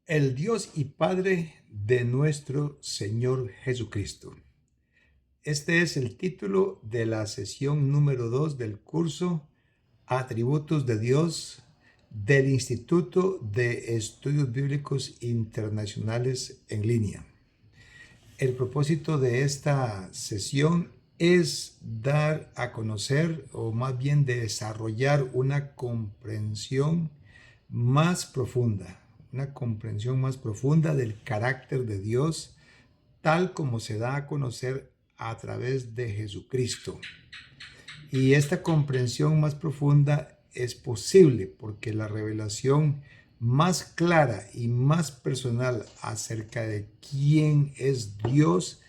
El Dios y Padre de nuestro Señor Jesucristo. Este es el título de la sesión número 2 del curso Atributos de Dios del Instituto de Estudios Bíblicos Internacionales en línea. El propósito de esta sesión es dar a conocer, o más bien desarrollar una comprensión más profunda del carácter de Dios, tal como se da a conocer a través de Jesucristo. Y esta comprensión más profunda es posible porque la revelación más clara y más personal acerca de quién es Dios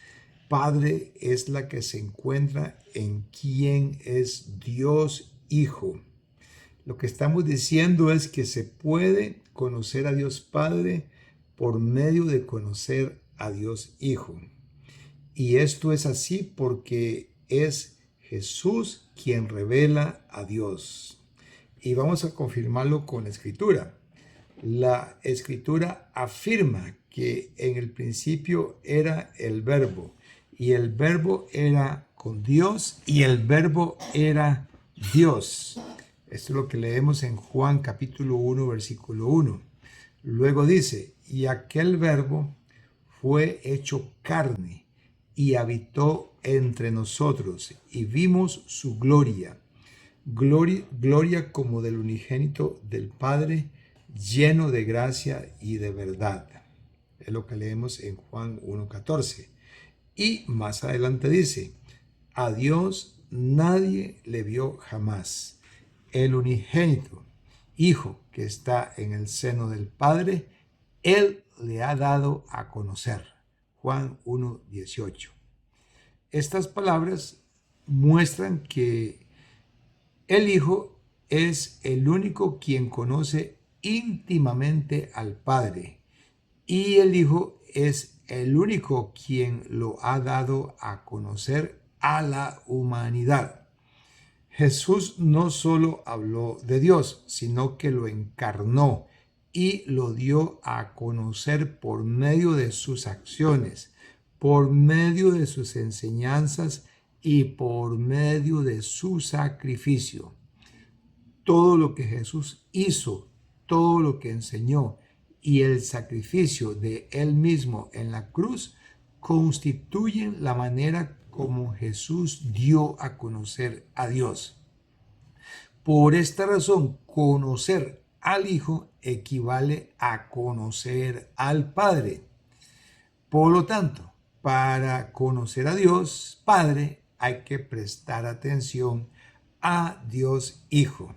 Padre es la que se encuentra en quién es Dios Hijo. Lo que estamos diciendo es que se puede conocer a Dios Padre por medio de conocer a Dios Hijo. Y esto es así porque es Jesús quien revela a Dios. Y vamos a confirmarlo con la Escritura. La Escritura afirma que en el principio era el Verbo, y el Verbo era con Dios, y el Verbo era Dios. Esto es lo que leemos en Juan capítulo 1, versículo 1. Luego dice, y aquel Verbo fue hecho carne y habitó entre nosotros, y vimos su gloria, gloria como del unigénito del Padre, lleno de gracia y de verdad. Es lo que leemos en Juan 1:14. Y más adelante dice, a Dios nadie le vio jamás. El unigénito Hijo que está en el seno del Padre, Él le ha dado a conocer. Juan 1:18. Estas palabras muestran que el Hijo es el único quien conoce íntimamente al Padre, y el Hijo es el único quien lo ha dado a conocer a la humanidad. Jesús no solo habló de Dios, sino que lo encarnó y lo dio a conocer por medio de sus acciones, por medio de sus enseñanzas y por medio de su sacrificio. Todo lo que Jesús hizo, todo lo que enseñó y el sacrificio de Él mismo en la cruz constituyen la manera como Jesús dio a conocer a Dios. Por esta razón, conocer al Hijo equivale a conocer al Padre. Por lo tanto, para conocer a Dios Padre hay que prestar atención a Dios Hijo,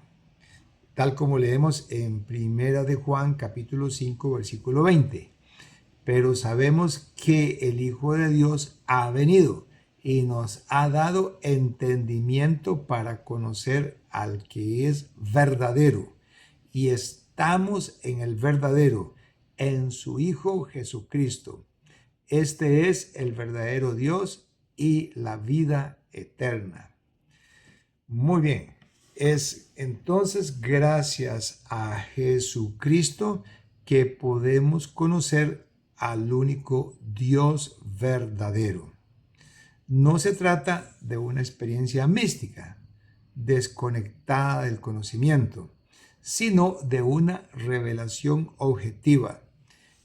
tal como leemos en Primera de Juan capítulo 5 versículo 20. Pero sabemos que el Hijo de Dios ha venido y nos ha dado entendimiento para conocer al que es verdadero. Y estamos en el verdadero, en su Hijo Jesucristo. Este es el verdadero Dios y la vida eterna. Muy bien, es entonces gracias a Jesucristo que podemos conocer al único Dios verdadero. No se trata de una experiencia mística, desconectada del conocimiento, sino de una revelación objetiva.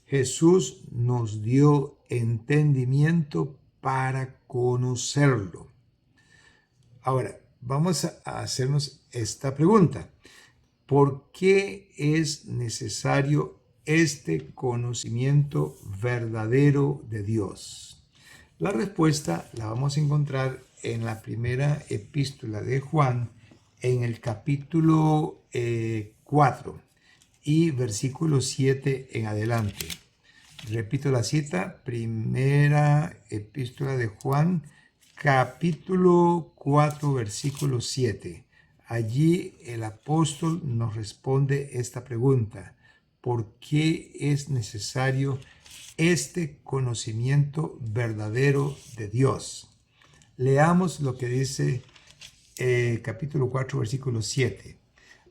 Jesús nos dio entendimiento para conocerlo. Ahora, vamos a hacernos esta pregunta. ¿Por qué es necesario este conocimiento verdadero de Dios? La respuesta la vamos a encontrar en la primera epístola de Juan, en el capítulo 4 y versículo 7 en adelante. Repito la cita, primera epístola de Juan, capítulo 4, versículo 7. Allí el apóstol nos responde esta pregunta: ¿por qué es necesario este conocimiento verdadero de Dios? Leamos lo que dice capítulo 4, versículo 7.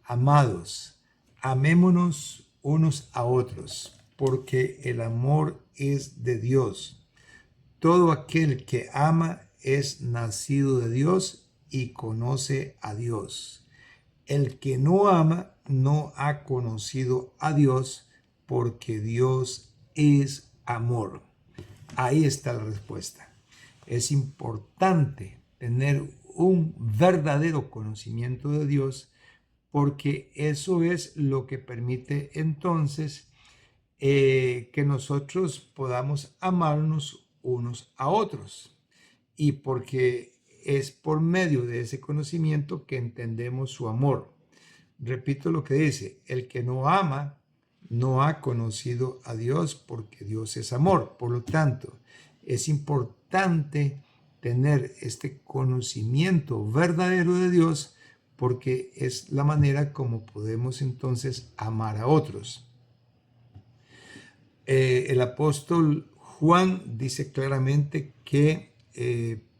Amados, amémonos unos a otros, porque el amor es de Dios. Todo aquel que ama es nacido de Dios y conoce a Dios. El que no ama no ha conocido a Dios, porque Dios es amor. Ahí está la respuesta. Es importante tener un verdadero conocimiento de Dios, porque eso es lo que permite entonces que nosotros podamos amarnos unos a otros, y porque es por medio de ese conocimiento que entendemos su amor. Repito lo que dice: el que no ama no ha conocido a Dios, porque Dios es amor. Por lo tanto, es importante tener este conocimiento verdadero de Dios, porque es la manera como podemos entonces amar a otros. El apóstol Juan dice claramente que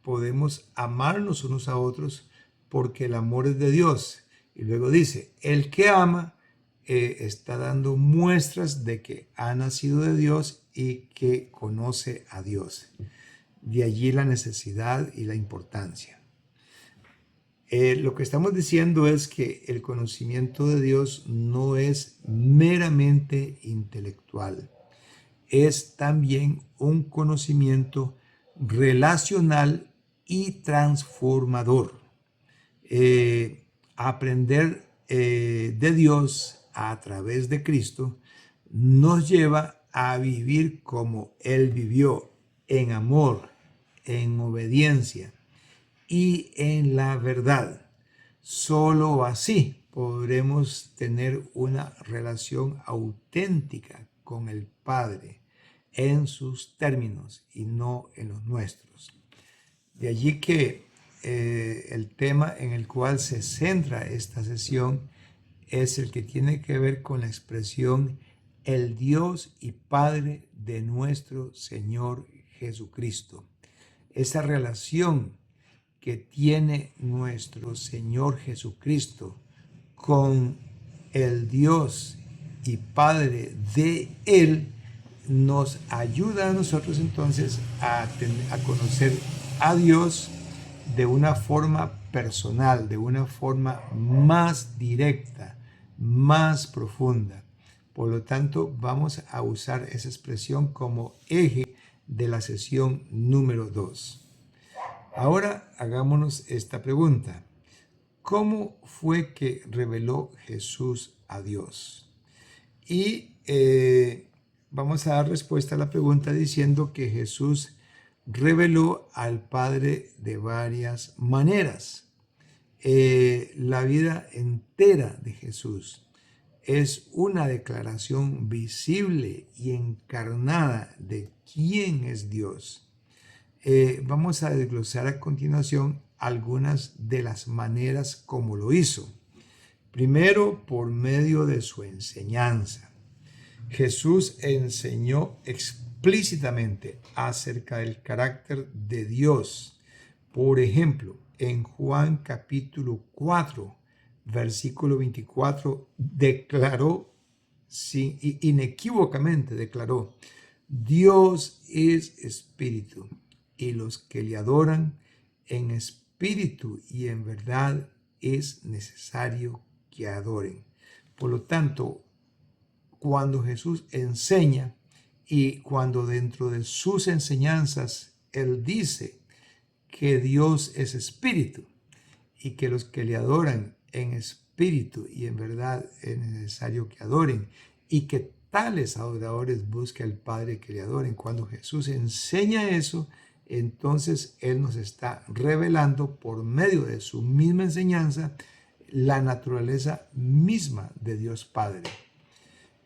podemos amarnos unos a otros porque el amor es de Dios. Y luego dice: el que ama está dando muestras de que ha nacido de Dios y que conoce a Dios. De allí la necesidad y la importancia. Lo que estamos diciendo es que el conocimiento de Dios no es meramente intelectual. Es también un conocimiento relacional y transformador. Aprender de Dios a través de Cristo nos lleva a vivir como Él vivió, en amor, en obediencia y en la verdad. Solo así podremos tener una relación auténtica con el Padre en sus términos y no en los nuestros. De allí que el tema en el cual se centra esta sesión es el que tiene que ver con la expresión el Dios y Padre de nuestro Señor Jesucristo. Esa relación que tiene nuestro Señor Jesucristo con el Dios y Padre de Él nos ayuda a nosotros entonces a conocer a Dios de una forma personal, de una forma más directa, más profunda. Por lo tanto, vamos a usar esa expresión como eje de la sesión número 2. Ahora hagámonos esta pregunta: ¿cómo fue que reveló Jesús a Dios? Y vamos a dar respuesta a la pregunta diciendo que Jesús reveló al Padre de varias maneras. La vida entera de Jesús es una declaración visible y encarnada de quién es Dios. Vamos a desglosar a continuación algunas de las maneras como lo hizo. Primero, por medio de su enseñanza. Jesús enseñó explícitamente acerca del carácter de Dios. Por ejemplo, en Juan capítulo 4, versículo 24, declaró, inequívocamente declaró: Dios es espíritu, y los que le adoran en espíritu y en verdad es necesario que adoren. Por lo tanto, cuando Jesús enseña y cuando dentro de sus enseñanzas Él dice que Dios es espíritu y que los que le adoran en espíritu y en verdad es necesario que adoren, y que tales adoradores busque al Padre que le adoren. Cuando Jesús enseña eso, entonces Él nos está revelando por medio de su misma enseñanza la naturaleza misma de Dios Padre.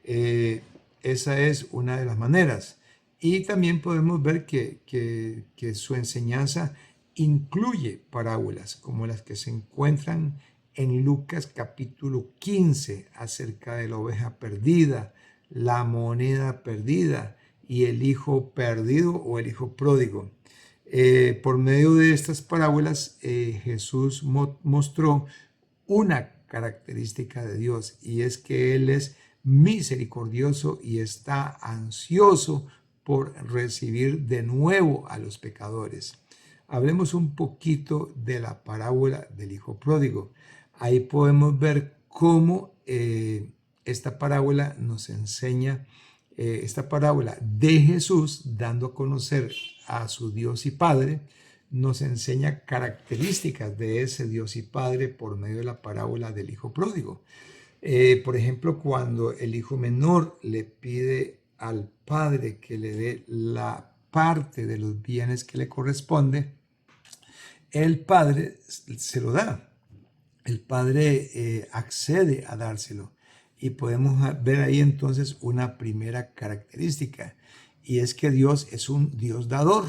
Esa es una de las maneras. Y también podemos ver que su enseñanza incluye parábolas como las que se encuentran en Lucas capítulo 15 acerca de la oveja perdida, la moneda perdida y el hijo perdido o el hijo pródigo. Por medio de estas parábolas, Jesús mostró una característica de Dios, y es que Él es misericordioso y está ansioso por recibir de nuevo a los pecadores. Hablemos un poquito de la parábola del hijo pródigo. Ahí podemos ver cómo esta parábola nos enseña, esta parábola de Jesús dando a conocer a su Dios y Padre, nos enseña características de ese Dios y Padre por medio de la parábola del hijo pródigo. Por ejemplo, cuando el hijo menor le pide al padre que le dé la parte de los bienes que le corresponde, el padre se lo da. El padre accede a dárselo. Y podemos ver ahí entonces una primera característica, y es que Dios es un Dios dador.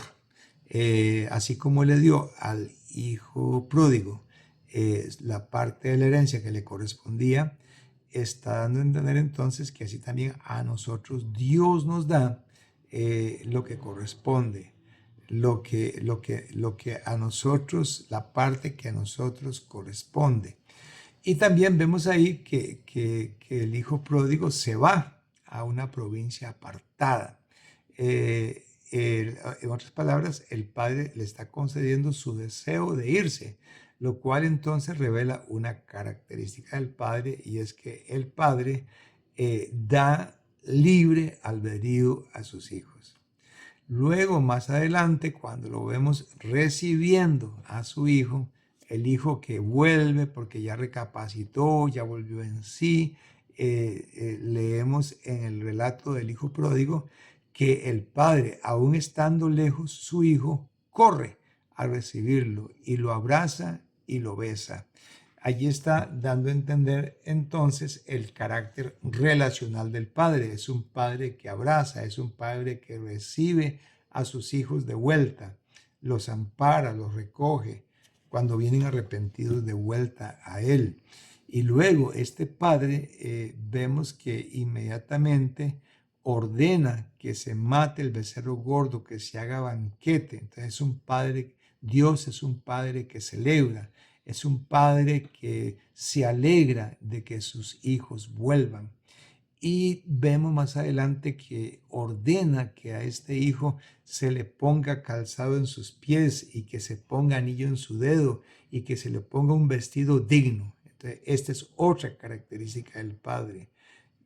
Así como le dio al hijo pródigo la parte de la herencia que le correspondía, está dando a entender entonces que así también a nosotros Dios nos da lo que corresponde, lo que a nosotros, la parte que a nosotros corresponde. Y también vemos ahí que el hijo pródigo se va a una provincia apartada. En otras palabras, el padre le está concediendo su deseo de irse, lo cual entonces revela una característica del padre, y es que el padre da libre albedrío a sus hijos. Luego, más adelante, cuando lo vemos recibiendo a su hijo, el hijo que vuelve porque ya recapacitó, ya volvió en sí, leemos en el relato del hijo pródigo que el padre, aún estando lejos, su hijo corre a recibirlo y lo abraza y lo besa. Allí está dando a entender entonces el carácter relacional del padre. Es un padre que abraza, es un padre que recibe a sus hijos de vuelta, los ampara, los recoge cuando vienen arrepentidos de vuelta a él. Y luego este padre vemos que inmediatamente ordena que se mate el becerro gordo, que se haga banquete. Entonces es un padre, Dios es un padre que celebra, es un padre que se alegra de que sus hijos vuelvan. Y vemos más adelante que ordena que a este hijo se le ponga calzado en sus pies y que se ponga anillo en su dedo y que se le ponga un vestido digno. Entonces, esta es otra característica del Padre,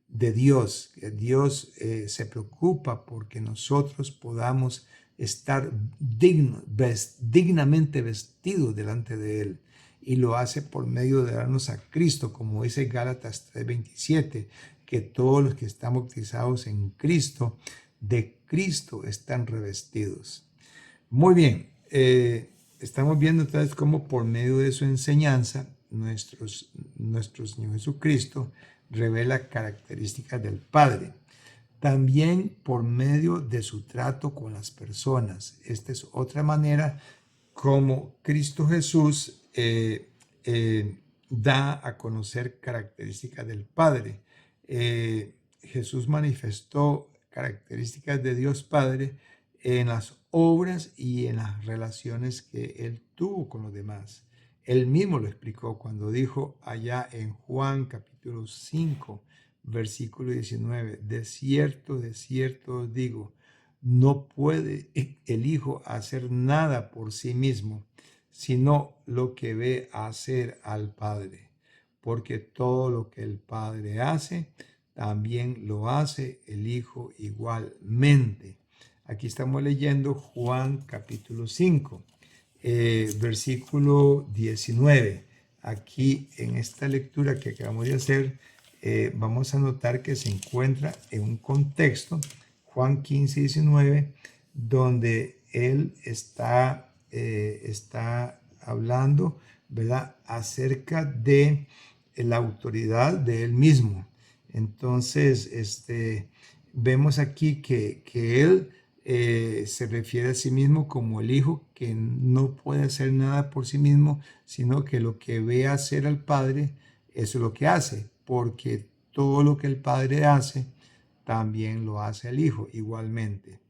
de Dios. Dios se preocupa porque nosotros podamos estar dignamente vestidos delante de Él. Y lo hace por medio de darnos a Cristo, como dice Gálatas 3:27, que todos los que están bautizados en Cristo, de Cristo están revestidos. Muy bien, estamos viendo entonces cómo por medio de su enseñanza, nuestro Señor Jesucristo revela características del Padre. También por medio de su trato con las personas. Esta es otra manera como Cristo Jesús da a conocer características del Padre. Jesús manifestó características de Dios Padre en las obras y en las relaciones que Él tuvo con los demás. Él mismo lo explicó cuando dijo allá en Juan capítulo 5, versículo 19, de cierto os digo, no puede el Hijo hacer nada por sí mismo, sino lo que ve hacer al Padre, porque todo lo que el Padre hace, también lo hace el Hijo igualmente. Aquí estamos leyendo Juan capítulo 5, versículo 19. Aquí en esta lectura que acabamos de hacer, vamos a notar que se encuentra en un contexto, Juan 15, 19, donde él está hablando, ¿verdad?, acerca de la autoridad de él mismo. Entonces, vemos aquí que él se refiere a sí mismo como el Hijo que no puede hacer nada por sí mismo, sino que lo que ve hacer al Padre, eso es lo que hace, porque todo lo que el Padre hace, también lo hace el Hijo igualmente.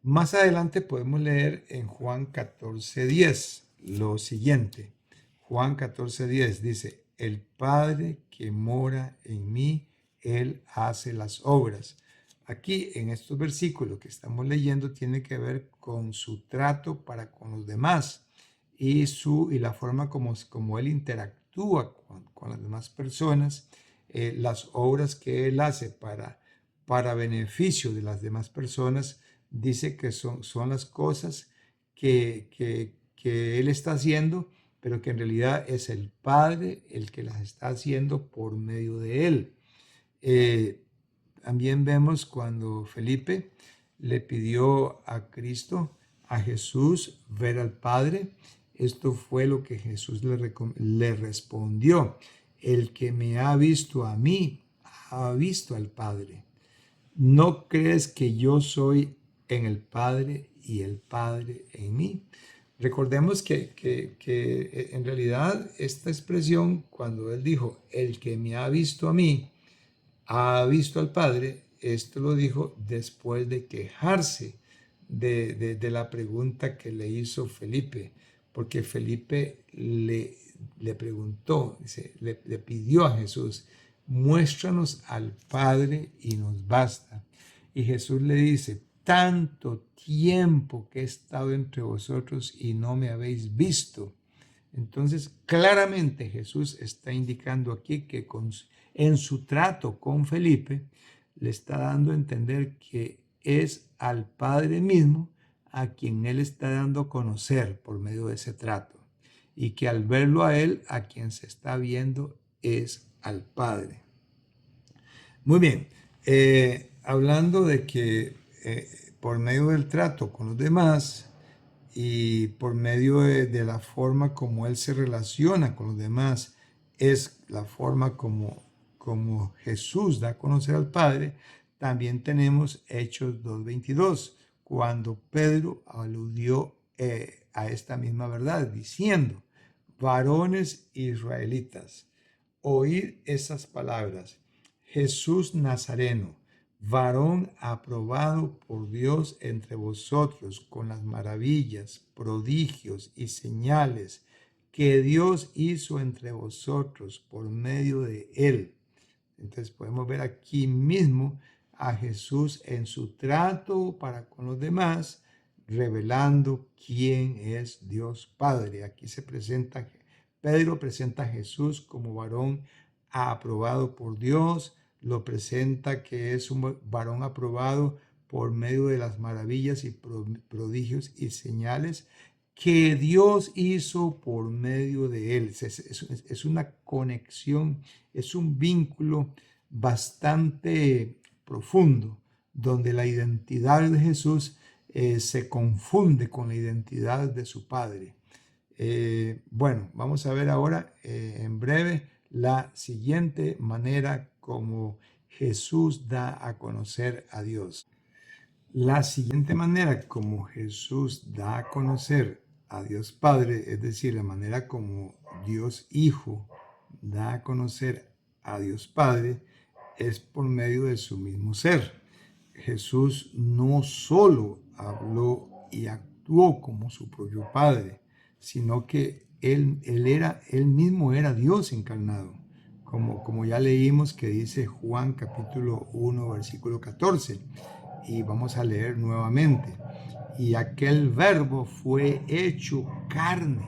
Más adelante podemos leer en Juan 14:10 lo siguiente. Juan 14:10 dice, el Padre que mora en mí, Él hace las obras. Aquí en estos versículos que estamos leyendo tiene que ver con su trato para con los demás y la forma como Él interactúa con las demás personas, las obras que Él hace para beneficio de las demás personas, dice que son las cosas que Él está haciendo, pero que en realidad es el Padre el que las está haciendo por medio de Él. Eh, También vemos cuando Felipe le pidió a Cristo, a Jesús, ver al Padre. Esto fue lo que Jesús le respondió. El que me ha visto a mí, ha visto al Padre. ¿No crees que yo soy en el Padre y el Padre en mí? Recordemos que en realidad esta expresión, cuando él dijo, el que me ha visto a mí, ha visto al Padre, esto lo dijo después de quejarse de la pregunta que le hizo Felipe, porque Felipe le preguntó, le pidió a Jesús, muéstranos al Padre y nos basta. Y Jesús le dice, tanto tiempo que he estado entre vosotros y no me habéis visto. Entonces, claramente Jesús está indicando aquí que en su trato con Felipe le está dando a entender que es al Padre mismo a quien él está dando a conocer por medio de ese trato y que al verlo a él, a quien se está viendo es al Padre. Muy bien, hablando de que por medio del trato con los demás, y por medio de la forma como él se relaciona con los demás, es la forma como Jesús da a conocer al Padre. También tenemos Hechos 2:22, cuando Pedro aludió a esta misma verdad, diciendo, varones israelitas, oíd esas palabras, Jesús Nazareno, varón aprobado por Dios entre vosotros con las maravillas, prodigios y señales que Dios hizo entre vosotros por medio de él. Entonces podemos ver aquí mismo a Jesús en su trato para con los demás, revelando quién es Dios Padre. Aquí Pedro presenta a Jesús como varón aprobado por Dios, lo presenta que es un varón aprobado por medio de las maravillas y prodigios y señales que Dios hizo por medio de él. Es una conexión, es un vínculo bastante profundo, donde la identidad de Jesús se confunde con la identidad de su Padre. Bueno, vamos a ver ahora en breve la siguiente manera como Jesús da a conocer a Dios. La siguiente manera como Jesús da a conocer a Dios Padre, es decir, la manera como Dios Hijo da a conocer a Dios Padre, es por medio de su mismo ser. Jesús no solo habló y actuó como su propio Padre, sino que él mismo era Dios encarnado, como ya leímos que dice Juan capítulo 1, versículo 14. Y vamos a leer nuevamente. Y aquel verbo fue hecho carne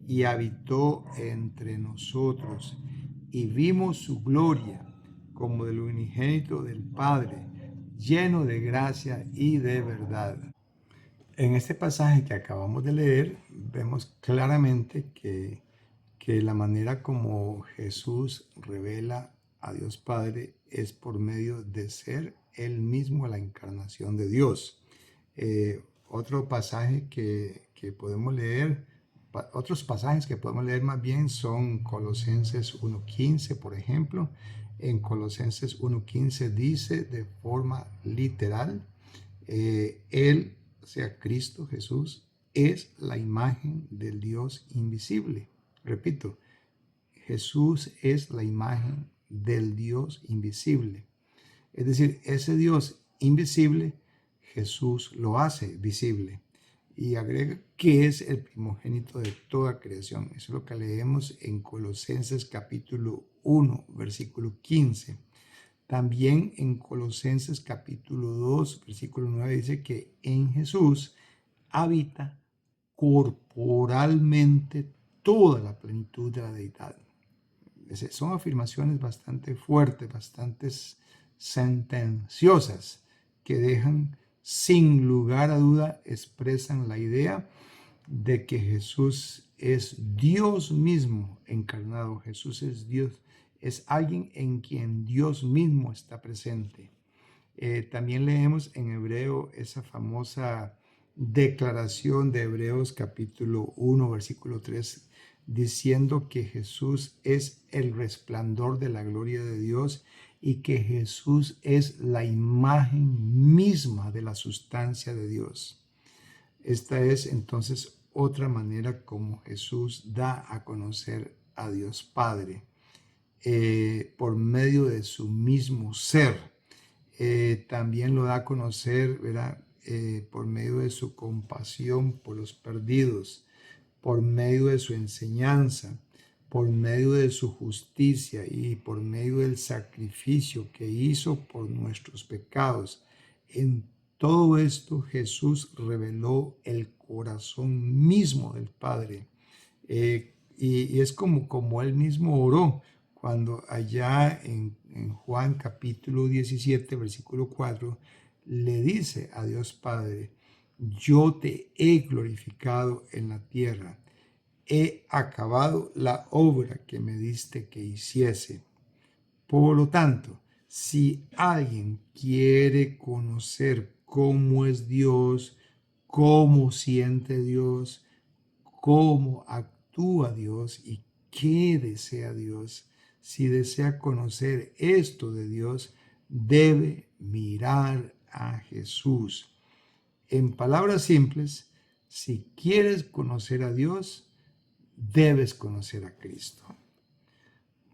y habitó entre nosotros. Y vimos su gloria como del unigénito del Padre, lleno de gracia y de verdad. En este pasaje que acabamos de leer, vemos claramente que la manera como Jesús revela a Dios Padre es por medio de ser Él mismo la encarnación de Dios. Otro pasaje que podemos leer, otros pasajes que podemos leer más bien son Colosenses 1:15, por ejemplo. En Colosenses 1:15 dice de forma literal, Él, o sea, Cristo Jesús, es la imagen del Dios invisible. Repito, Jesús es la imagen del Dios invisible. Es decir, ese Dios invisible, Jesús lo hace visible. Y agrega que es el primogénito de toda creación. Eso es lo que leemos en Colosenses capítulo 1, versículo 15. También en Colosenses capítulo 2, versículo 9 dice que en Jesús habita corporalmente toda la plenitud de la deidad. Son afirmaciones bastante fuertes, bastante sentenciosas, que dejan sin lugar a duda, expresan la idea de que Jesús es Dios mismo encarnado. Jesús es Dios, es alguien en quien Dios mismo está presente. También leemos en hebreo esa famosa declaración de Hebreos capítulo 1, versículo 3, diciendo que Jesús es el resplandor de la gloria de Dios y que Jesús es la imagen misma de la sustancia de Dios. Esta es entonces otra manera como Jesús da a conocer a Dios Padre, por medio de su mismo ser. También lo da a conocer, ¿verdad? Por medio de su compasión por los perdidos, por medio de su enseñanza, por medio de su justicia y por medio del sacrificio que hizo por nuestros pecados. En todo esto Jesús reveló el corazón mismo del Padre. Y es como él mismo oró cuando allá en Juan capítulo 17, versículo 4, le dice a Dios Padre: yo te he glorificado en la tierra, he acabado la obra que me diste que hiciese. Por lo tanto, si alguien quiere conocer cómo es Dios, cómo siente Dios, cómo actúa Dios y qué desea Dios, si desea conocer esto de Dios, debe mirar a Jesús. En palabras simples, si quieres conocer a Dios, debes conocer a Cristo.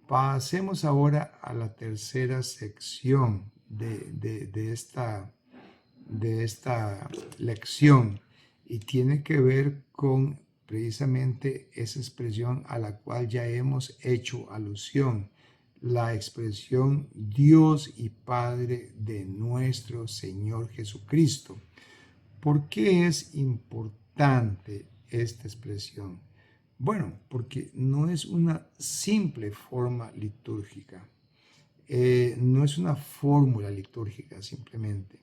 Pasemos ahora a la tercera sección de esta lección, y tiene que ver con precisamente esa expresión a la cual ya hemos hecho alusión, la expresión Dios y Padre de nuestro Señor Jesucristo. ¿Por qué es importante esta expresión? Bueno, porque no es una simple forma litúrgica, no es una fórmula litúrgica simplemente.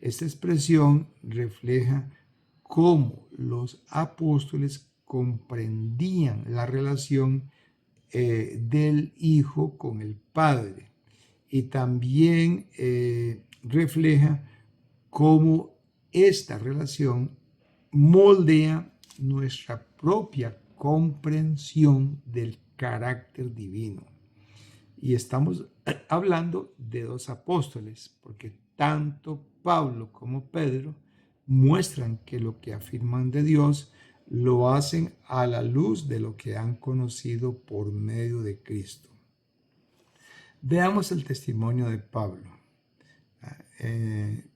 Esta expresión refleja cómo los apóstoles comprendían la relación del Hijo con el Padre, y también refleja cómo esta relación moldea nuestra propia comprensión del carácter divino. Y estamos hablando de dos apóstoles, porque tanto Pablo como Pedro muestran que lo que afirman de Dios lo hacen a la luz de lo que han conocido por medio de Cristo. Veamos el testimonio de Pablo.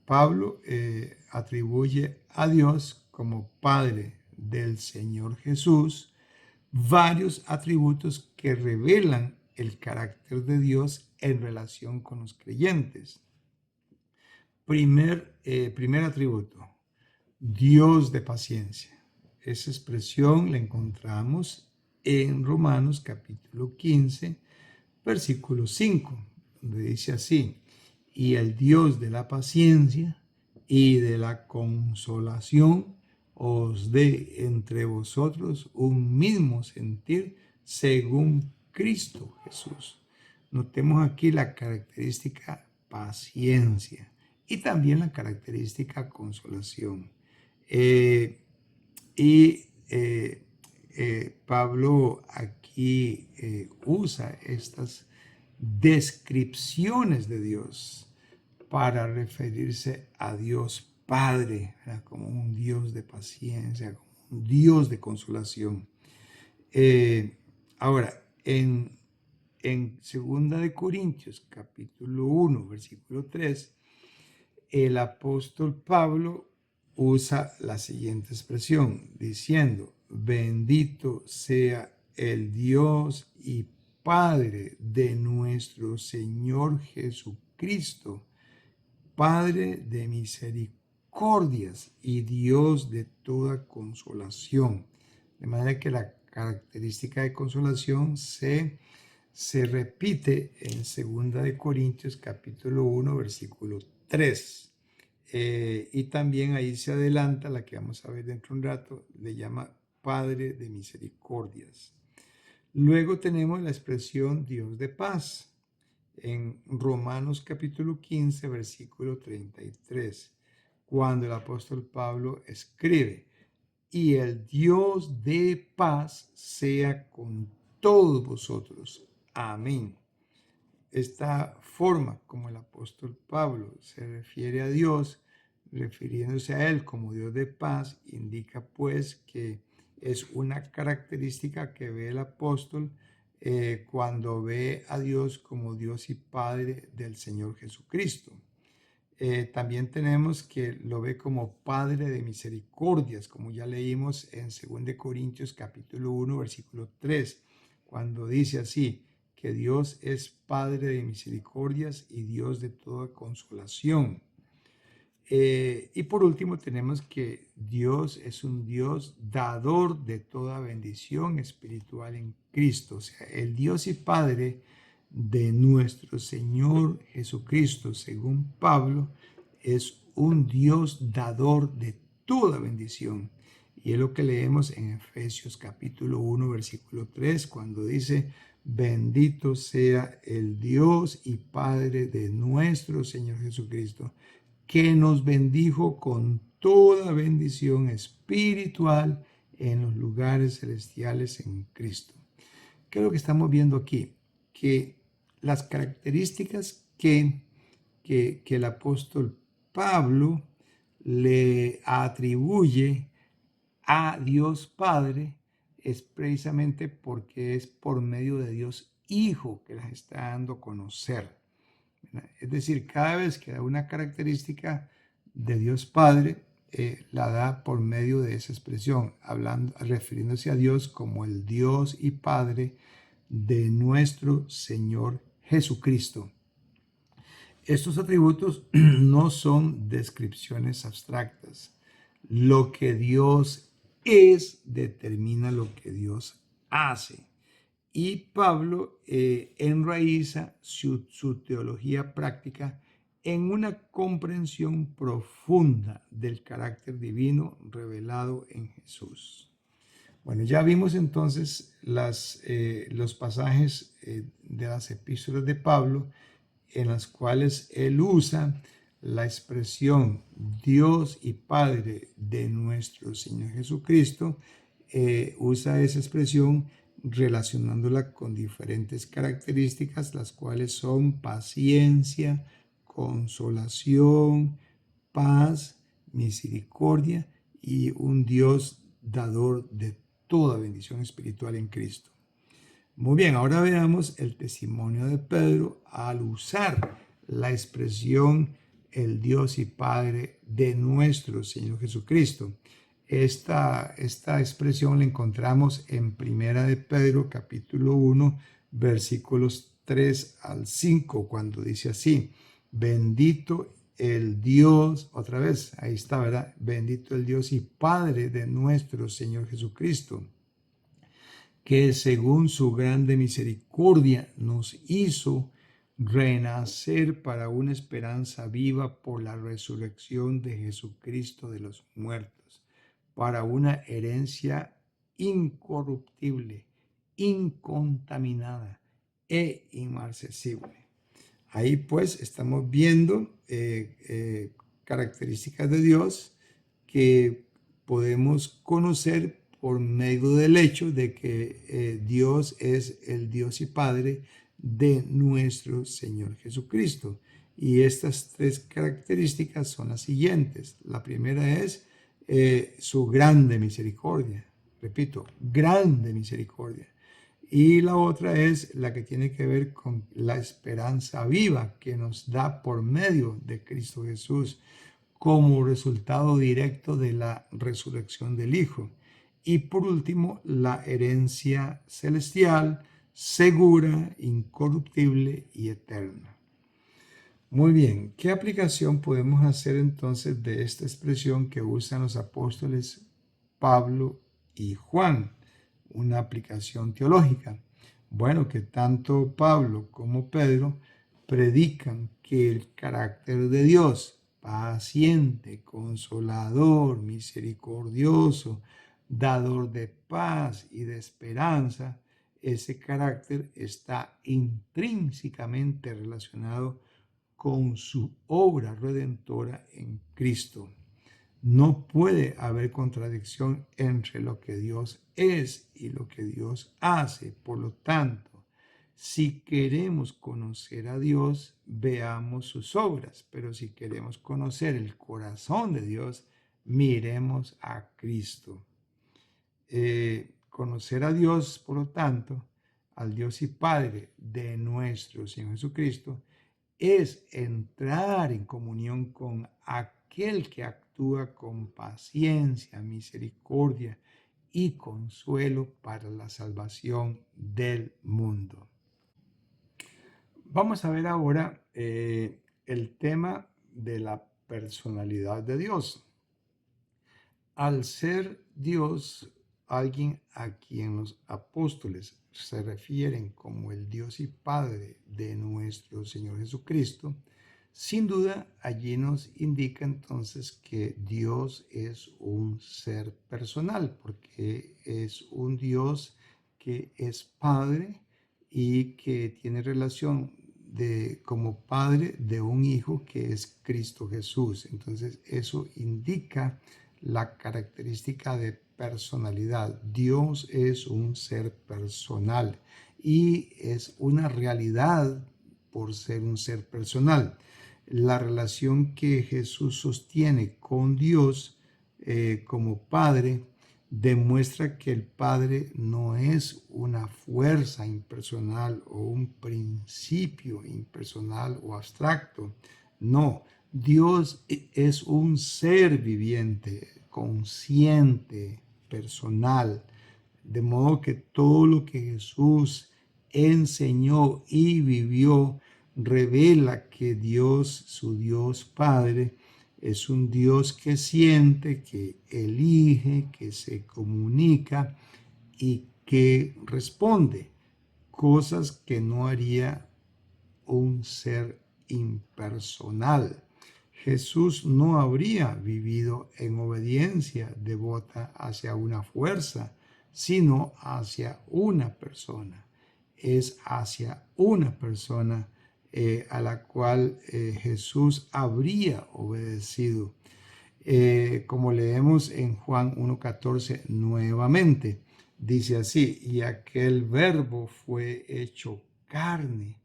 Pablo atribuye a Dios como Padre del Señor Jesús varios atributos que revelan el carácter de Dios en relación con los creyentes. Primer atributo: Dios de paciencia. Esa expresión la encontramos en Romanos capítulo 15, versículo 5, donde dice así: y el Dios de la paciencia y de la consolación os dé entre vosotros un mismo sentir según Cristo Jesús. Notemos aquí la característica paciencia y también la característica consolación. Pablo aquí usa estas descripciones de Dios para referirse a Dios Padre, ¿verdad? Como un Dios de paciencia, como un Dios de consolación. Ahora, en 2 de Corintios, capítulo 1, versículo 3, el apóstol Pablo usa la siguiente expresión, diciendo: bendito sea el Dios y Padre de nuestro Señor Jesucristo, Jesucristo, Padre de misericordias y Dios de toda consolación. De manera que la característica de consolación se repite en 2 Corintios capítulo 1, versículo 3. Y también ahí se adelanta, la que vamos a ver dentro de un rato, le llama Padre de misericordias. Luego tenemos la expresión Dios de paz en Romanos capítulo 15, versículo 33, cuando el apóstol Pablo escribe: y el Dios de paz sea con todos vosotros. Amén. Esta forma como el apóstol Pablo se refiere a Dios, refiriéndose a Él como Dios de paz, indica pues que es una característica que ve el apóstol cuando ve a Dios como Dios y Padre del Señor Jesucristo. También tenemos que lo ve como Padre de misericordias, como ya leímos en 2 Corintios capítulo 1, versículo 3, cuando dice así, que Dios es Padre de misericordias y Dios de toda consolación. Y por último tenemos que Dios es un Dios dador de toda bendición espiritual en Cristo. O sea, el Dios y Padre de nuestro Señor Jesucristo, según Pablo, es un Dios dador de toda bendición. Y es lo que leemos en Efesios capítulo 1, versículo 3, cuando dice: bendito sea el Dios y Padre de nuestro Señor Jesucristo, que nos bendijo con toda bendición espiritual en los lugares celestiales en Cristo. ¿Qué es lo que estamos viendo aquí? Que las características que el apóstol Pablo le atribuye a Dios Padre es precisamente porque es por medio de Dios Hijo que las está dando a conocer. Es decir, cada vez que da una característica de Dios Padre, la da por medio de esa expresión, refiriéndose a Dios como el Dios y Padre de nuestro Señor Jesucristo. Estos atributos no son descripciones abstractas. Lo que Dios es determina lo que Dios hace. Y Pablo enraiza su teología práctica en una comprensión profunda del carácter divino revelado en Jesús. Bueno, ya vimos entonces los pasajes de las epístolas de Pablo en las cuales él usa la expresión Dios y Padre de nuestro Señor Jesucristo, usa esa expresión relacionándola con diferentes características, las cuales son paciencia, consolación, paz, misericordia y un Dios dador de toda bendición espiritual en Cristo. Muy bien, ahora veamos el testimonio de Pedro al usar la expresión el Dios y Padre de nuestro Señor Jesucristo. Esta expresión la encontramos en Primera de Pedro, capítulo 1, versículos 3 al 5, cuando dice así: bendito el Dios, otra vez, ahí está, ¿verdad? Bendito el Dios y Padre de nuestro Señor Jesucristo, que según su grande misericordia nos hizo renacer para una esperanza viva por la resurrección de Jesucristo de los muertos, para una herencia incorruptible, incontaminada e inmarcesible. Ahí pues estamos viendo características de Dios que podemos conocer por medio del hecho de que Dios es el Dios y Padre de nuestro Señor Jesucristo. Y estas tres características son las siguientes. La primera es su grande misericordia. Repito, grande misericordia. Y la otra es la que tiene que ver con la esperanza viva que nos da por medio de Cristo Jesús como resultado directo de la resurrección del Hijo. Y por último, la herencia celestial, segura, incorruptible y eterna. Muy bien, ¿qué aplicación podemos hacer entonces de esta expresión que usan los apóstoles Pablo y Juan? Una aplicación teológica. Bueno, que tanto Pablo como Pedro predican que el carácter de Dios, paciente, consolador, misericordioso, dador de paz y de esperanza, ese carácter está intrínsecamente relacionado con su obra redentora en Cristo. No puede haber contradicción entre lo que Dios es y lo que Dios hace. Por lo tanto, si queremos conocer a Dios, veamos sus obras, pero si queremos conocer el corazón de Dios, miremos a Cristo. Conocer a Dios, por lo tanto, al Dios y Padre de nuestro Señor Jesucristo, es entrar en comunión con aquel que actúa con paciencia, misericordia y consuelo para la salvación del mundo. Vamos a ver ahora el tema de la personalidad de Dios. Al ser Dios, alguien a quien los apóstoles se refieren como el Dios y Padre de nuestro Señor Jesucristo, sin duda allí nos indica entonces que Dios es un ser personal, porque es un Dios que es Padre y que tiene relación como Padre de un Hijo que es Cristo Jesús. Entonces eso indica la característica de personalidad. Dios es un ser personal y es una realidad por ser un ser personal. La relación que Jesús sostiene con Dios como Padre demuestra que el Padre no es una fuerza impersonal o un principio impersonal o abstracto. No, Dios es un ser viviente, consciente, personal, de modo que todo lo que Jesús enseñó y vivió revela que Dios, su Dios Padre, es un Dios que siente, que elige, que se comunica y que responde cosas que no haría un ser impersonal. Jesús no habría vivido en obediencia devota hacia una fuerza, sino hacia una persona. Es hacia una persona a la cual Jesús habría obedecido. Como leemos en Juan 1.14 nuevamente, dice así, y aquel verbo fue hecho carne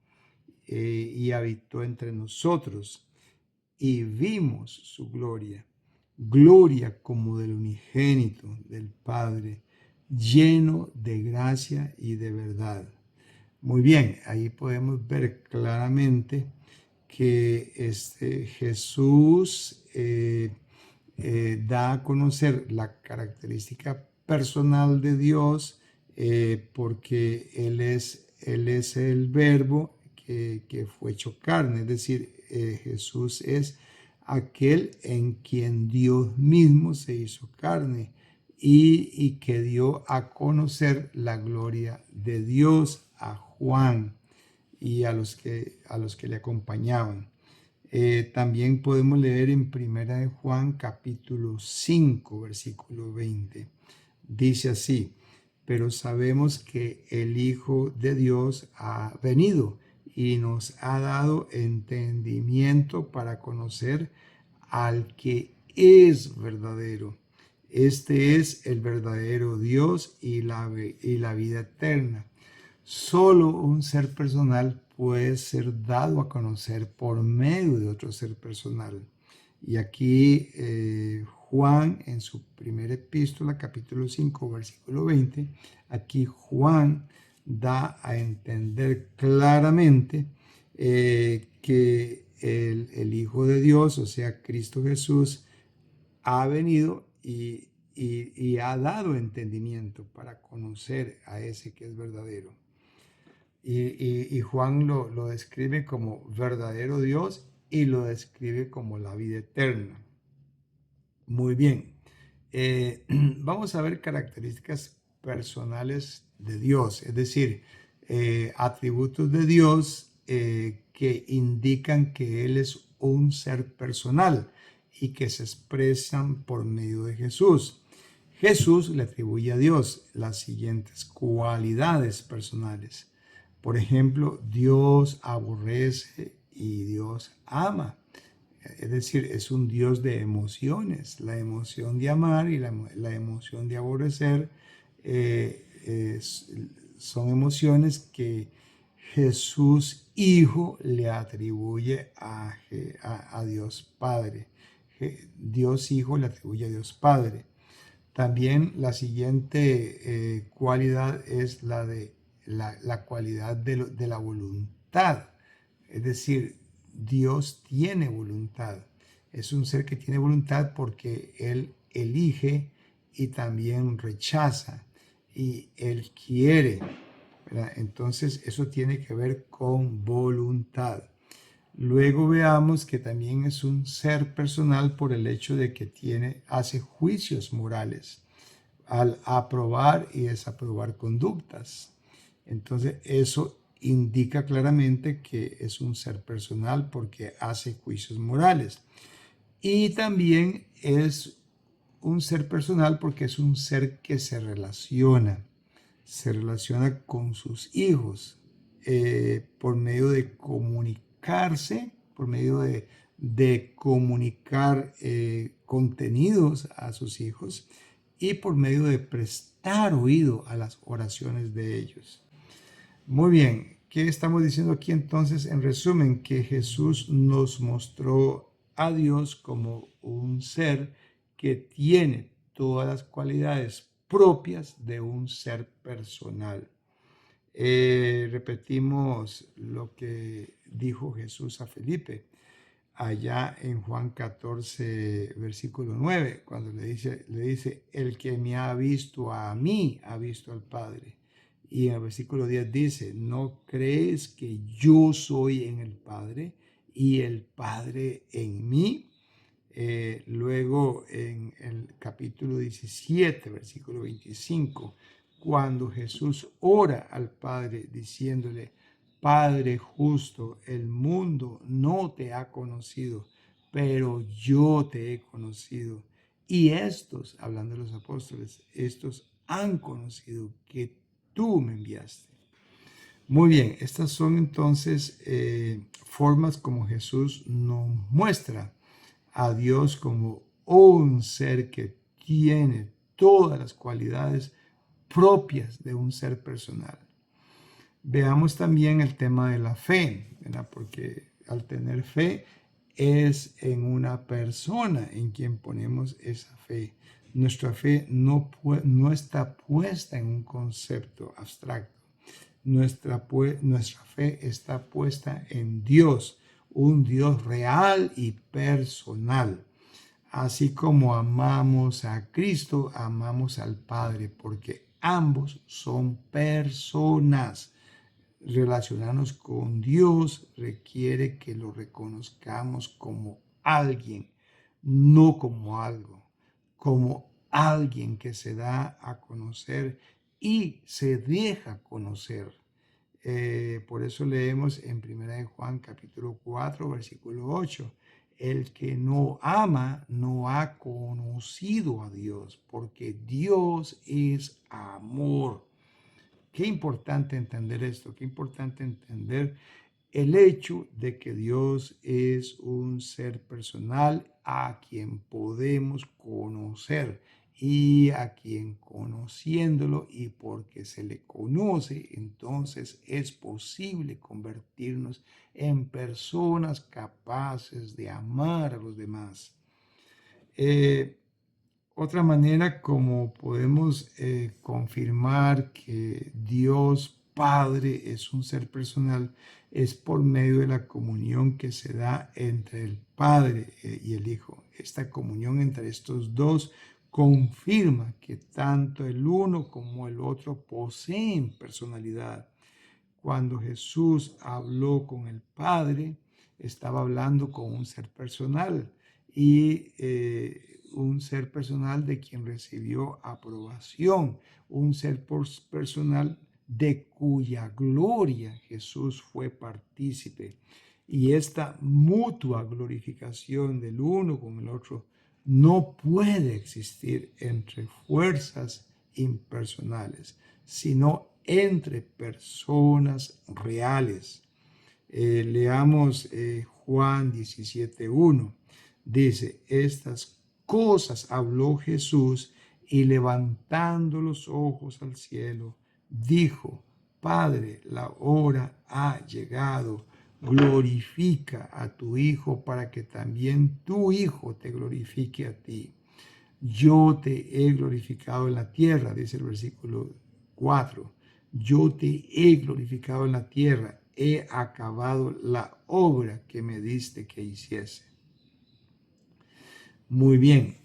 y habitó entre nosotros y vimos su gloria, gloria como del unigénito del Padre, lleno de gracia y de verdad. Muy bien, ahí podemos ver claramente que Jesús da a conocer la característica personal de Dios porque Él es el verbo que fue hecho carne, es decir, Jesús es aquel en quien Dios mismo se hizo carne y que dio a conocer la gloria de Dios a Juan y a los que le acompañaban. También podemos leer en Primera de Juan capítulo 5 versículo 20. Dice así, pero sabemos que el Hijo de Dios ha venido y nos ha dado entendimiento para conocer al que es verdadero. Este es el verdadero Dios y la vida eterna. Solo un ser personal puede ser dado a conocer por medio de otro ser personal. Y aquí Juan, en su primera epístola, capítulo 5, versículo 20, aquí Juan da a entender claramente que el Hijo de Dios, o sea, Cristo Jesús, ha venido y ha dado entendimiento para conocer a ese que es verdadero. Y Juan lo describe como verdadero Dios y lo describe como la vida eterna. Muy bien. Vamos a ver características personales de Dios, es decir, atributos de Dios que indican que Él es un ser personal y que se expresan por medio de Jesús. Jesús le atribuye a Dios las siguientes cualidades personales. Por ejemplo, Dios aborrece y Dios ama. Es decir, es un Dios de emociones, la emoción de amar y la emoción de aborrecer son emociones que Jesús Hijo le atribuye a Dios Padre. Dios Hijo le atribuye a Dios Padre. También la siguiente cualidad es la de la cualidad de la voluntad. Es decir, Dios tiene voluntad. Es un ser que tiene voluntad porque Él elige y también rechaza y Él quiere, ¿verdad? Entonces eso tiene que ver con voluntad. Luego veamos que también es un ser personal por el hecho de que hace juicios morales al aprobar y desaprobar conductas. Entonces eso indica claramente que es un ser personal porque hace juicios morales. Y también es un ser personal porque es un ser que se relaciona con sus hijos por medio de comunicarse, por medio de comunicar contenidos a sus hijos y por medio de prestar oído a las oraciones de ellos. Muy bien, ¿qué estamos diciendo aquí entonces? En resumen, que Jesús nos mostró a Dios como un ser que tiene todas las cualidades propias de un ser personal. Repetimos lo que dijo Jesús a Felipe allá en Juan 14, versículo 9, cuando le dice, el que me ha visto a mí, ha visto al Padre. Y en el versículo 10 dice, ¿no crees que yo soy en el Padre y el Padre en mí? Luego en el capítulo 17, versículo 25, cuando Jesús ora al Padre diciéndole, Padre justo, el mundo no te ha conocido, pero yo te he conocido. Y estos, hablando de los apóstoles, estos han conocido que tú me enviaste. Muy bien, estas son entonces formas como Jesús nos muestra a Dios como un ser que tiene todas las cualidades propias de un ser personal. Veamos también el tema de la fe, ¿verdad? Porque al tener fe es en una persona en quien ponemos esa fe. Nuestra fe no está puesta en un concepto abstracto. Nuestra fe está puesta en Dios, un Dios real y personal. Así como amamos a Cristo, amamos al Padre, porque ambos son personas. Relacionarnos con Dios requiere que lo reconozcamos como alguien, no como algo, como alguien que se da a conocer y se deja conocer. Por eso leemos en 1 Juan capítulo 4, versículo 8, el que no ama no ha conocido a Dios, porque Dios es amor. Qué importante entender esto, qué importante entender el hecho de que Dios es un ser personal a quien podemos conocer y a quien conociéndolo y porque se le conoce, entonces es posible convertirnos en personas capaces de amar a los demás. Otra manera como podemos confirmar que Dios Padre es un ser personal es por medio de la comunión que se da entre el Padre y el Hijo. Esta comunión entre estos dos confirma que tanto el uno como el otro poseen personalidad. Cuando Jesús habló con el Padre, estaba hablando con un ser personal y un ser personal de quien recibió aprobación, un ser personal de cuya gloria Jesús fue partícipe. Y esta mutua glorificación del uno con el otro no puede existir entre fuerzas impersonales, sino entre personas reales. Leamos Juan 17:1. Dice, estas cosas habló Jesús y levantando los ojos al cielo, dijo, Padre, la hora ha llegado, glorifica a tu Hijo para que también tu Hijo te glorifique a ti. Yo te he glorificado en la tierra, dice el versículo 4. Yo te he glorificado en la tierra, he acabado la obra que me diste que hiciese. Muy bien,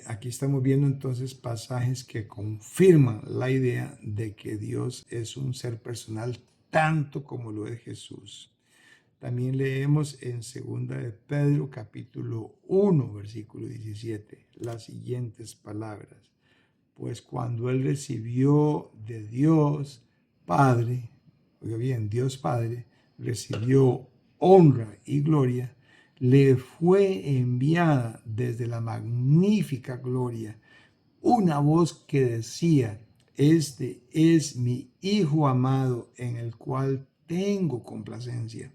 aquí estamos viendo entonces pasajes que confirman la idea de que Dios es un ser personal tanto como lo es Jesús. También leemos en 2 de Pedro capítulo 1 versículo 17 las siguientes palabras. Pues cuando él recibió de Dios Padre, oiga bien, Dios Padre recibió honra y gloria, le fue enviada desde la magnífica gloria una voz que decía, este es mi Hijo amado en el cual tengo complacencia.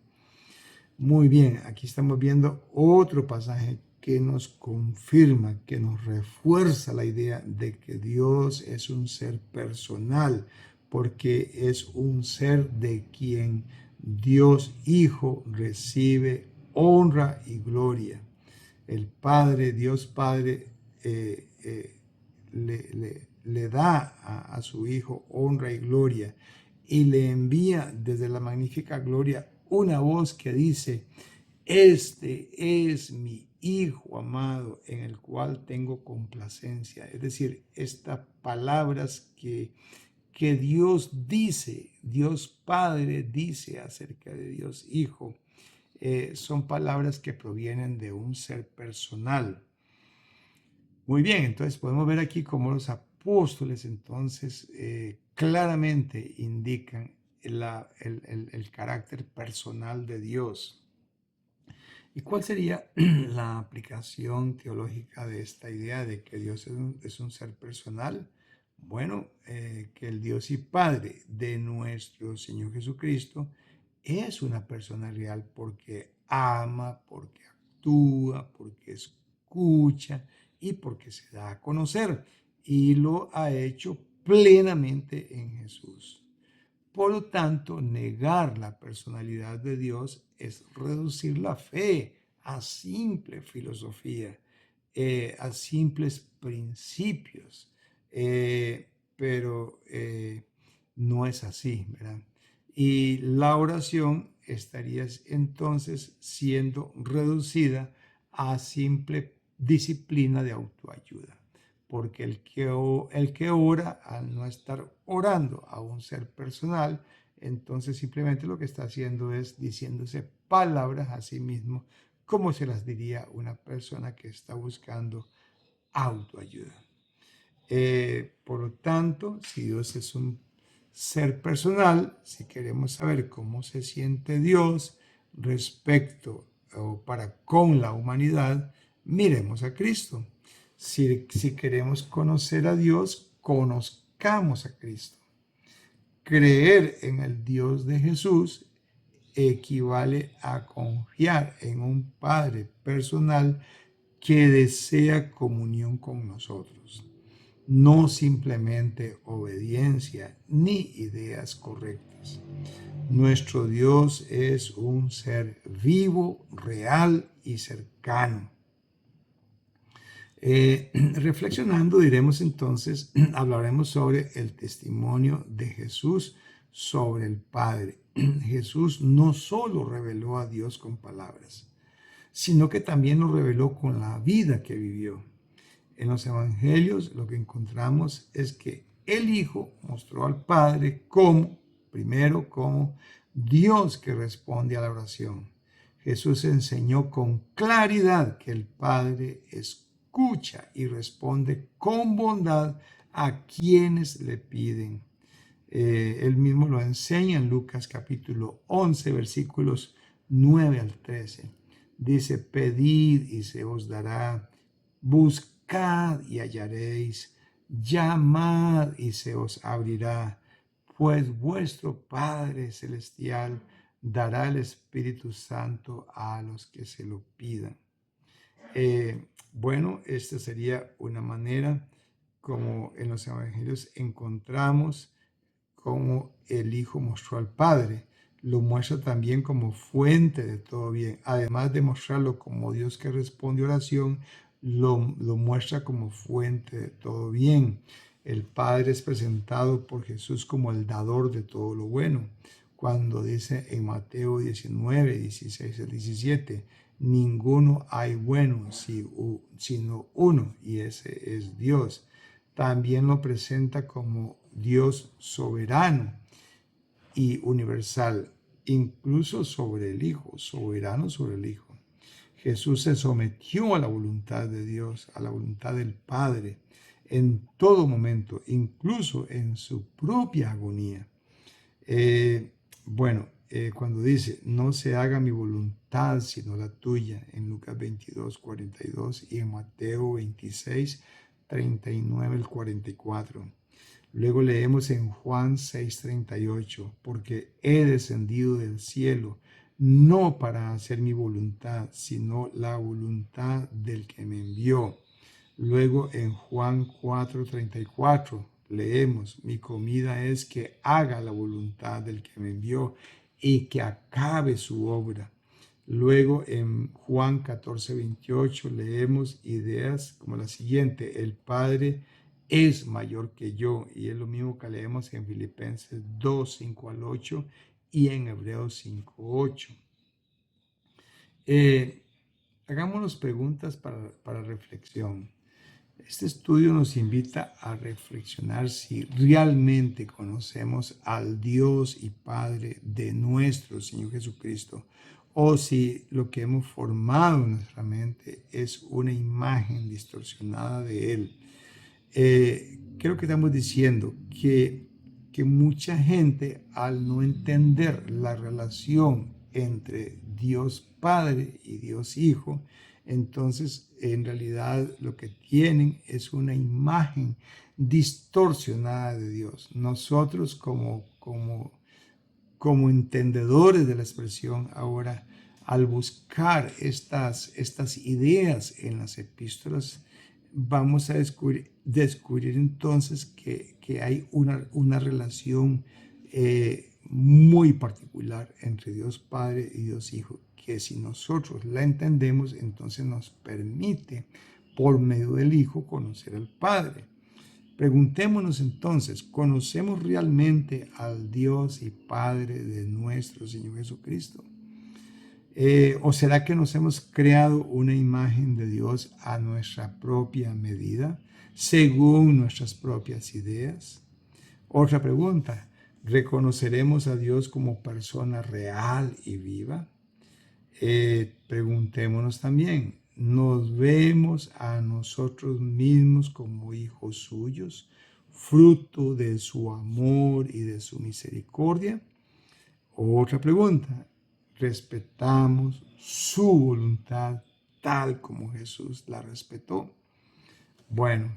Muy bien, aquí estamos viendo otro pasaje que nos confirma, que nos refuerza la idea de que Dios es un ser personal, porque es un ser de quien Dios Hijo recibe honra y gloria. El Padre, Dios Padre, le da a su Hijo honra y gloria y le envía desde la magnífica gloria una voz que dice, este es mi Hijo amado en el cual tengo complacencia. Es decir, estas palabras que Dios dice, Dios Padre dice acerca de Dios Hijo, son palabras que provienen de un ser personal. Muy bien, entonces podemos ver aquí cómo los apóstoles entonces claramente indican el carácter personal de Dios. ¿Y cuál sería la aplicación teológica de esta idea de que Dios es un ser personal? Bueno, que el Dios y Padre de nuestro Señor Jesucristo es una persona real porque ama, porque actúa, porque escucha y porque se da a conocer. Y lo ha hecho plenamente en Jesús. Por lo tanto, negar la personalidad de Dios es reducir la fe a simple filosofía, a simples principios, pero no es así, ¿verdad? Y la oración estaría entonces siendo reducida a simple disciplina de autoayuda porque el que ora, al no estar orando a un ser personal, entonces simplemente lo que está haciendo es diciéndose palabras a sí mismo, como se las diría una persona que está buscando autoayuda. Por lo tanto, si Dios es un ser personal, si queremos saber cómo se siente Dios respecto o para con la humanidad, miremos a Cristo. Si queremos conocer a Dios, conozcamos a Cristo. Creer en el Dios de Jesús equivale a confiar en un Padre personal que desea comunión con nosotros, no simplemente obediencia ni ideas correctas. Nuestro Dios es un ser vivo, real y cercano. Reflexionando, diremos entonces, hablaremos sobre el testimonio de Jesús sobre el Padre. Jesús no solo reveló a Dios con palabras, sino que también lo reveló con la vida que vivió. En los evangelios lo que encontramos es que el Hijo mostró al Padre primero como Dios que responde a la oración. Jesús enseñó con claridad que el Padre escucha y responde con bondad a quienes le piden. Él mismo lo enseña en Lucas capítulo 11, versículos 9 al 13. Dice, pedid y se os dará, buscad y hallaréis, llamad y se os abrirá, pues vuestro Padre Celestial dará el Espíritu Santo a los que se lo pidan. Bueno, esta sería una manera como en los evangelios encontramos cómo el Hijo mostró al Padre. Lo muestra también como fuente de todo bien. Además de mostrarlo como Dios que responde oración, lo muestra como fuente de todo bien. El Padre es presentado por Jesús como el dador de todo lo bueno. Cuando dice en Mateo 19, 16 al 17, ninguno hay bueno sino uno, y ese es Dios. También lo presenta como Dios soberano y universal, incluso sobre el Hijo, soberano sobre el Hijo. Jesús se sometió a la voluntad de Dios, a la voluntad del Padre, en todo momento, incluso en su propia agonía. Cuando dice, no se haga mi voluntad sino la tuya, en Lucas 22, 42 y en Mateo 26, 39 al 44. Luego leemos en Juan 6, 38, porque he descendido del cielo, no para hacer mi voluntad, sino la voluntad del que me envió. Luego en Juan 4, 34 leemos, mi comida es que haga la voluntad del que me envió y que acabe su obra. Luego en Juan 14, 28 leemos ideas como la siguiente, el Padre es mayor que yo, y es lo mismo que leemos en Filipenses 2, 5 al 8 y en Hebreos 5, 8. Hagámonos preguntas para reflexión. Este estudio nos invita a reflexionar si realmente conocemos al Dios y Padre de nuestro Señor Jesucristo o si lo que hemos formado en nuestra mente es una imagen distorsionada de Él. Creo que estamos diciendo que mucha gente, al no entender la relación entre Dios Padre y Dios Hijo, entonces en realidad lo que tienen es una imagen distorsionada de Dios. Nosotros como entendedores de la expresión ahora, al buscar estas ideas en las epístolas, vamos a descubrir entonces que hay una relación muy particular entre Dios Padre y Dios Hijo, que si nosotros la entendemos, entonces nos permite, por medio del Hijo, conocer al Padre. Preguntémonos entonces, ¿conocemos realmente al Dios y Padre de nuestro Señor Jesucristo? ¿O será que nos hemos creado una imagen de Dios a nuestra propia medida, según nuestras propias ideas? Otra pregunta, ¿reconoceremos a Dios como persona real y viva? Preguntémonos también, ¿nos vemos a nosotros mismos como hijos suyos, fruto de su amor y de su misericordia? Otra pregunta, ¿respetamos su voluntad tal como Jesús la respetó? Bueno,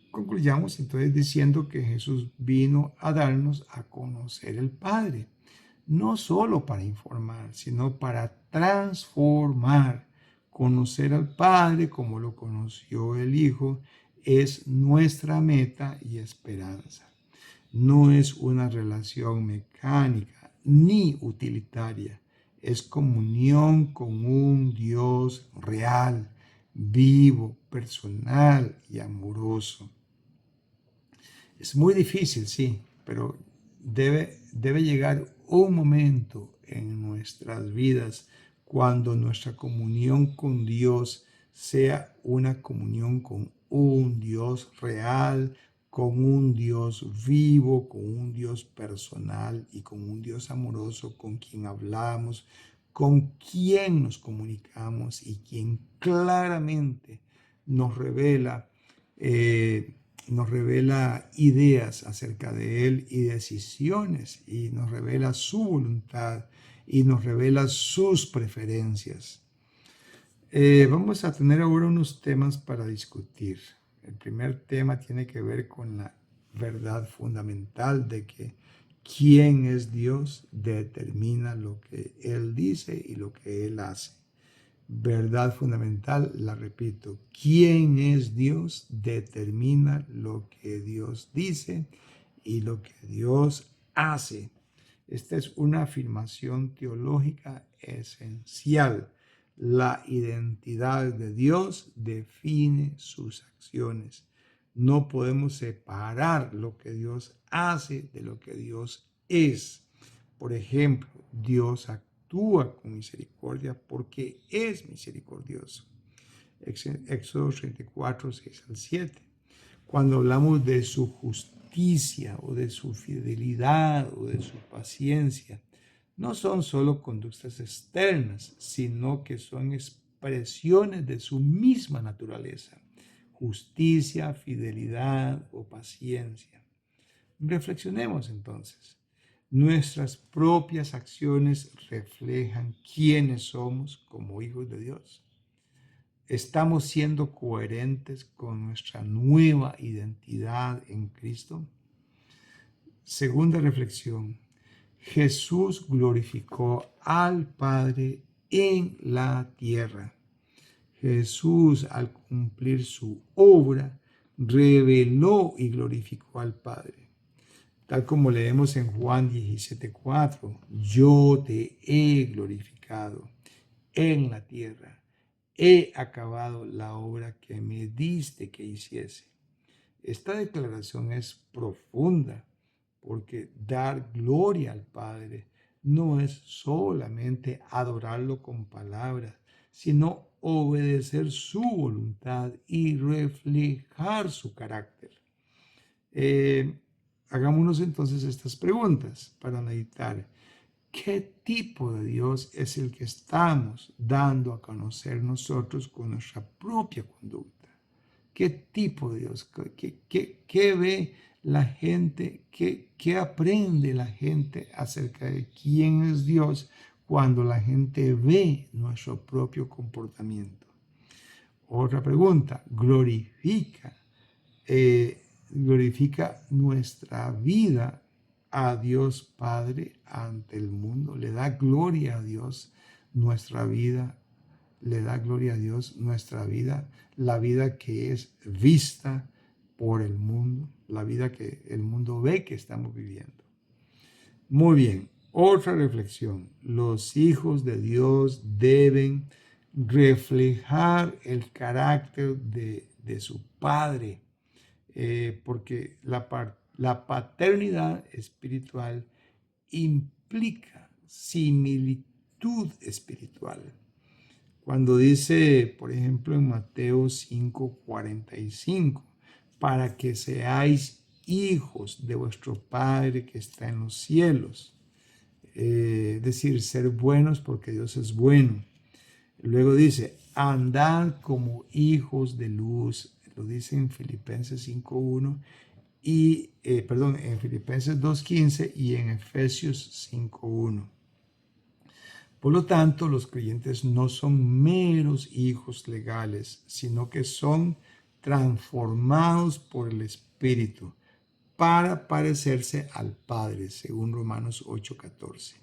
concluyamos entonces diciendo que Jesús vino a darnos a conocer el Padre, no solo para informar, sino para transformar. Conocer al Padre como lo conoció el Hijo es nuestra meta y esperanza. No es una relación mecánica ni utilitaria. Es comunión con un Dios real, vivo, personal y amoroso. Es muy difícil, sí, pero debe llegar un momento en nuestras vidas cuando nuestra comunión con Dios sea una comunión con un Dios real, con un Dios vivo, con un Dios personal y con un Dios amoroso con quien hablamos, con quien nos comunicamos y quien claramente nos revela, nos revela ideas acerca de Él y decisiones, y nos revela su voluntad y nos revela sus preferencias. Vamos a tener ahora unos temas para discutir. El primer tema tiene que ver con la verdad fundamental de que quién es Dios determina lo que Él dice y lo que Él hace. Verdad fundamental, la repito, quién es Dios determina lo que Dios dice y lo que Dios hace. Esta es una afirmación teológica esencial. La identidad de Dios define sus acciones. No podemos separar lo que Dios hace de lo que Dios es. Por ejemplo, Dios actúa con misericordia porque es misericordioso. Éxodo 34, 6 al 7. Cuando hablamos de su justicia o de su fidelidad o de su paciencia, no son solo conductas externas, sino que son expresiones de su misma naturaleza: justicia, fidelidad o paciencia. Reflexionemos entonces. Nuestras propias acciones reflejan quiénes somos como hijos de Dios. ¿Estamos siendo coherentes con nuestra nueva identidad en Cristo? Segunda reflexión. Jesús glorificó al Padre en la tierra. Jesús, al cumplir su obra, reveló y glorificó al Padre. Tal como leemos en Juan 17:4, yo te he glorificado en la tierra. He acabado la obra que me diste que hiciese. Esta declaración es profunda porque dar gloria al Padre no es solamente adorarlo con palabras, sino obedecer su voluntad y reflejar su carácter. Hagámonos entonces estas preguntas para meditar. ¿Qué tipo de Dios es el que estamos dando a conocer nosotros con nuestra propia conducta? ¿Qué tipo de Dios? ¿Qué ve la gente? ¿Qué aprende la gente acerca de quién es Dios cuando la gente ve nuestro propio comportamiento? Otra pregunta, glorifica nuestra vida a Dios Padre ante el mundo. Le da gloria a Dios nuestra vida. Le da gloria a Dios nuestra vida, la vida que es vista por el mundo, la vida que el mundo ve que estamos viviendo. Muy bien, otra reflexión. Los hijos de Dios deben reflejar el carácter de su Padre, porque la paternidad espiritual implica similitud espiritual. Cuando dice, por ejemplo, en Mateo 5:45, para que seáis hijos de vuestro Padre que está en los cielos. Es decir, ser buenos porque Dios es bueno. Luego dice, andad como hijos de luz. Lo dice en Filipenses 5:1 y, en Filipenses 2:15 y en Efesios 5:1. Por lo tanto, los creyentes no son meros hijos legales, sino que son transformados por el Espíritu para parecerse al Padre, según Romanos 8:14.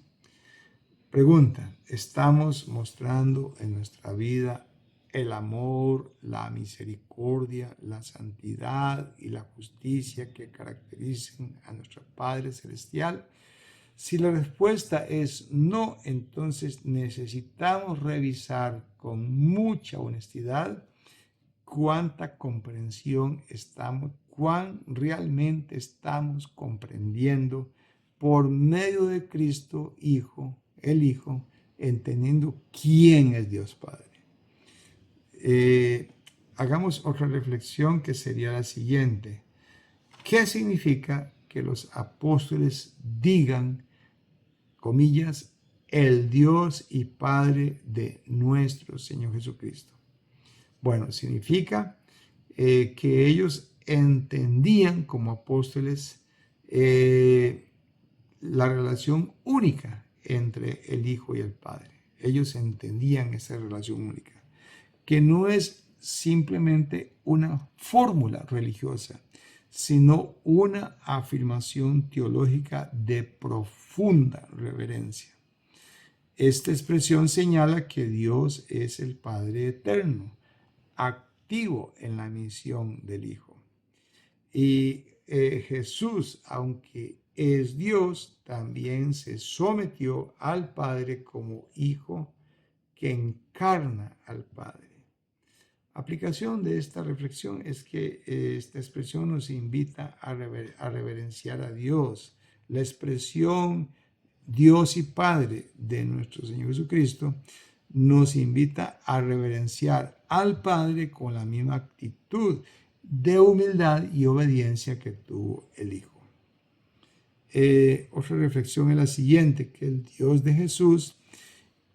Pregunta, ¿estamos mostrando en nuestra vida el amor, la misericordia, la santidad y la justicia que caracterizan a nuestro Padre Celestial? Si la respuesta es no, entonces necesitamos revisar con mucha honestidad cuánta comprensión cuán realmente estamos comprendiendo por medio de Cristo Hijo, el Hijo, entendiendo quién es Dios Padre. Hagamos otra reflexión que sería la siguiente. ¿Qué significa que los apóstoles digan, comillas, el Dios y Padre de nuestro Señor Jesucristo? Bueno, significa que ellos entendían como apóstoles la relación única entre el Hijo y el Padre. Ellos entendían esa relación única, que no es simplemente una fórmula religiosa, sino una afirmación teológica de profunda reverencia. Esta expresión señala que Dios es el Padre eterno, activo en la misión del Hijo. Y Jesús, aunque es Dios, también se sometió al Padre como Hijo que encarna al Padre. Aplicación de esta reflexión es que esta expresión nos invita a reverenciar a Dios. La expresión Dios y Padre de nuestro Señor Jesucristo nos invita a reverenciar al Padre con la misma actitud de humildad y obediencia que tuvo el Hijo. Otra reflexión es la siguiente, que el Dios de Jesús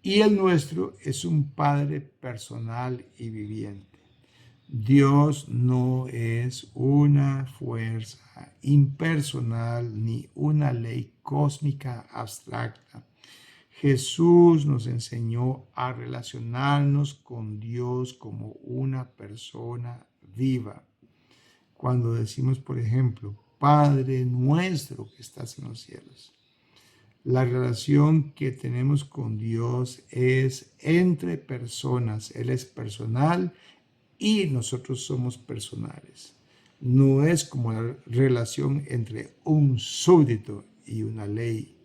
y el nuestro es un Padre personal y viviente. Dios no es una fuerza impersonal ni una ley cósmica abstracta. Jesús nos enseñó a relacionarnos con Dios como una persona viva. Cuando decimos, por ejemplo, Padre nuestro que estás en los cielos, la relación que tenemos con Dios es entre personas. Él es personal y nosotros somos personales. No es como la relación entre un súbdito y una ley.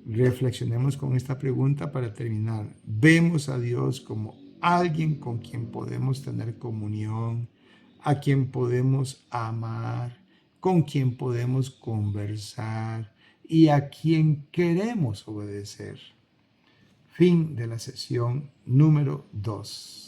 Reflexionemos con esta pregunta para terminar. ¿Vemos a Dios como alguien con quien podemos tener comunión, a quien podemos amar, con quien podemos conversar y a quien queremos obedecer? Fin de la sesión número 2.